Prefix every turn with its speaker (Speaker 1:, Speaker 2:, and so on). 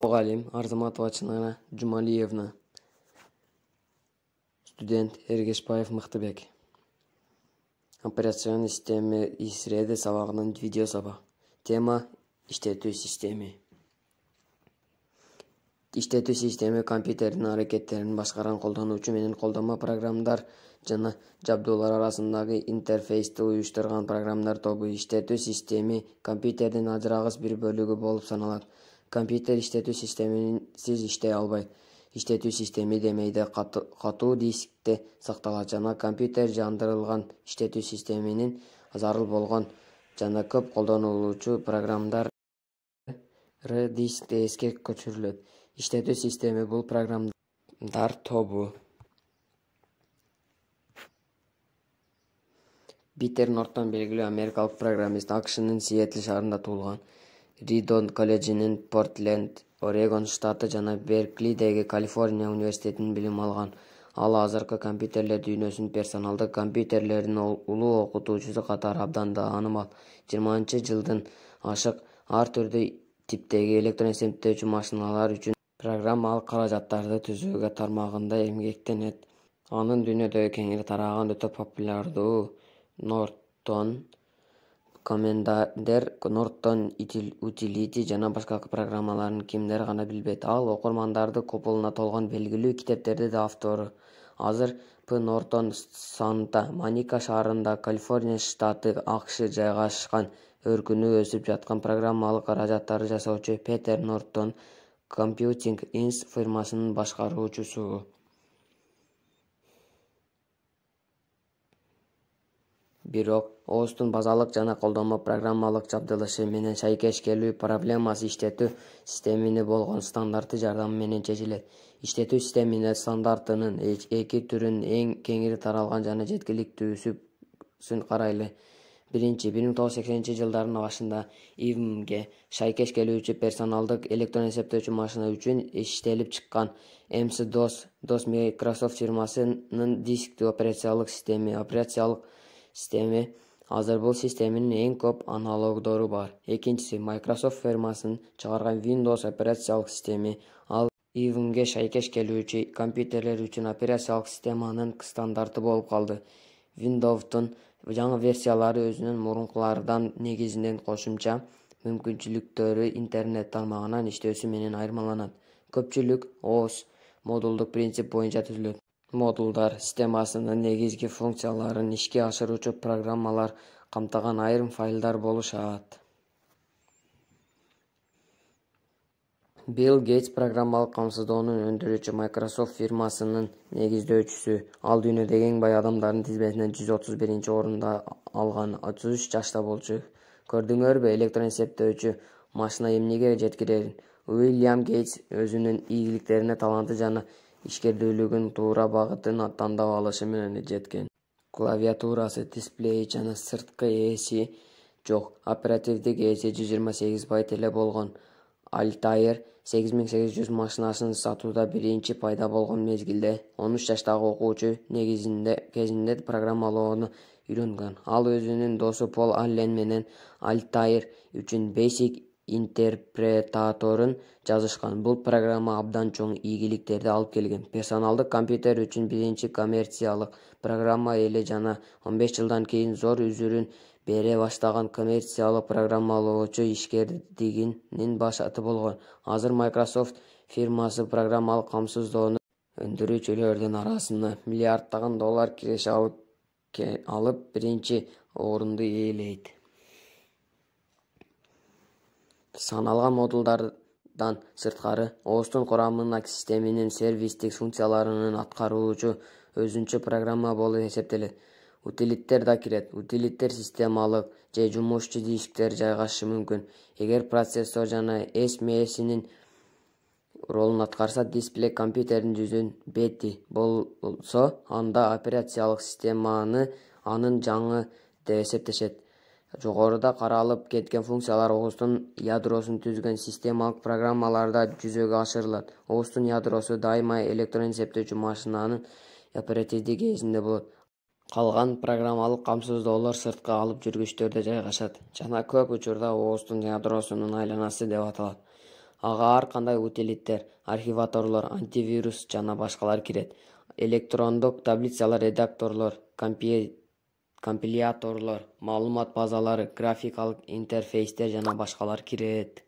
Speaker 1: Muğalim Arzamatova Çınara Jumaliyevna. Студент Эргешбаев Мыктыбек. Операционный система исреди сабагынын видео сабак. Тема иштетүү системи. Иштетүү системи компьютердин аракеттерин башкарган колдонуучу менен колдонма программдар жана жабдуулар арасындагы интерфейсти уюштурган программдар тобу. Иштетүү системи компьютердин ажырагыс бир бөлүгү болуп саналат. Компьютер иштетүү системисиз иштей албайт. Иштетүү системи демейде катуу дискте сакталат жана компьютер жандырылган иштетүү системинин зарыл болгон жана көп колдонулуучу программдар дискте эске көчүрүлөт. Иштетүү системи бул программдар тобу. Питер Нортон белгилүү америкалык программист, АКШнын Сиэтл шаарында туулган. Ридон колледжинин Портленд, Орегон штаты жана Берклидеги Калифорния университетинен билим алган. Ал азыркы компьютерлер дүйнөсүнүн персоналдык компьютерлердин улуу окутуучусу катары абдан таанымал. 20-жылдан ашык ар түрдүү типтеги электрон эсептөөчү машиналар үчүн программалык каражаттарды түзүүгө тармагында эмгектенет. Анын дүйнөдөгү кеңири тараган өтө популярдуу Нортон Commander, Norton Utility жана башка программаларын кимдер гана билбейт. Ал окурмандарды купулуна толгон белгилүү китептердин да автору. Азыр П. Нортон Санта Моника шаарында, Калифорния штаты, АКШ жайгашкан өркүнү өсүп жаткан программалык каражаттарды жасоочу Петер Нортон Computing Inc. фирмасынын башкаруучусу. Бирок ООСтун базалык жана колдонмо программалык жабдылышы менен шайкеш келүү проблемасы иштетүү системине болгон стандарты жардамы менен чечилет. Иштетүү системине стандартынын эки түрүн эң кеңири таралган жана жеткиликтүүсүн карайлы. Биринчи, 1980-жылдардын башында IBM'ге шайкеш келүүчү персоналдык электрон эсептөөчү машина үчүн иштелип чыккан MS-DOS Microsoft фирмасынын дисктүү операциялык системи. Азыр бул системинин эң көп аналогдору бар. Экинчиси, Microsoft фирмасынын чыгарган Windows операциялык системи. Ал IBM'ге шайкеш келүүчү компьютерлер үчүн операциялык системанын стандарты болуп калды. Windows'тун жаңы версиялары өзүнүн мурункулардан негизинен кошумча мүмкүнчүлүктөрү интернет тармагынан иштөөсү менен айырмаланат. Көпчүлүк ООС модулдук принцип боюнча түзүлөт. Модулдар системасынын негизги функцияларын ишке ашыруучу программалар камтыган айрым файлдар болушат. Билл Гейтс программалык камсыздоону өндүрүүчү Microsoft фирмасынын негиздөөчүсү. Ал дүйнөдөгү эң бай адамдардын тизмесинен 131-орунда алган 33 жашта болчу. Көрдүңөрбү электрон эсептөөчү машина эмнеге жеткирерин? Уильям Гейтс өзүнүн ийгиликтерине, таланты жана ишкердүүлүгүн туура багытын тандап алышы менен жеткен. Клавиатурасы, дисплеи жана сырткы ээси жок. Оперативдик ээси 128 байт эле болгон. Altair 8800 машинасын сатууда биринчи пайда болгон мезгилде 13 жаштагы окуучу кезинде программалоону үйрөнгөн. Ал өзүнүн досу Пол Аллен менен Altair үчүн Basic интерпретаторун жазышкан. Бул программа абдан чоң ийгиликтерди алып келген. Персоналдык компьютер үчүн биринчи коммерциялык программа эле жана 15 жылдан кийин зор үзүрүн бере баштаган коммерциялык программалоочу ишкердигинин башаты болгон. Азыр Microsoft фирмасы программалык камсыздоону өндүрүүчүлөрдүн арасына миллиарддаган доллар киреше алып биринчи орунду ээлейт. Саналган модулдардан сырткары, ООСтун курамына системинин сервистик функцияларын аткаруучу өзүнчө программа болуп эсептелет. Утилиттер да кирет. Утилиттер системалык же жумушчу дисктер жайгашышы мүмкүн. Эгер процессор жана эс мээсинин ролун аткарса, дисплей компьютердин жүзүнүн бети болсо, анда операциялык системаны анын жаңы деп эсептешет. Жогоруда каралып кеткен функциялар ООСтун ядросун түзгөн системалык программаларда жүзөгө ашырылат. ООСтун ядросу дайыма электрон эсептөөчү машинанын оперативдик ээсинде болот. Калган программалык камсыздоолор сырткы алып жүргүчтөрдө жайгашат жана көп учурда ООСтун ядросунун айланасы деп аталат. Ага ар кандай утилиттер, архиваторлор, антивирус жана башкалар кирет. Электрондук таблицалар, редакторлор, компиляторлор, маалымат базалары, графикалык интерфейстер жана башкалар кирет.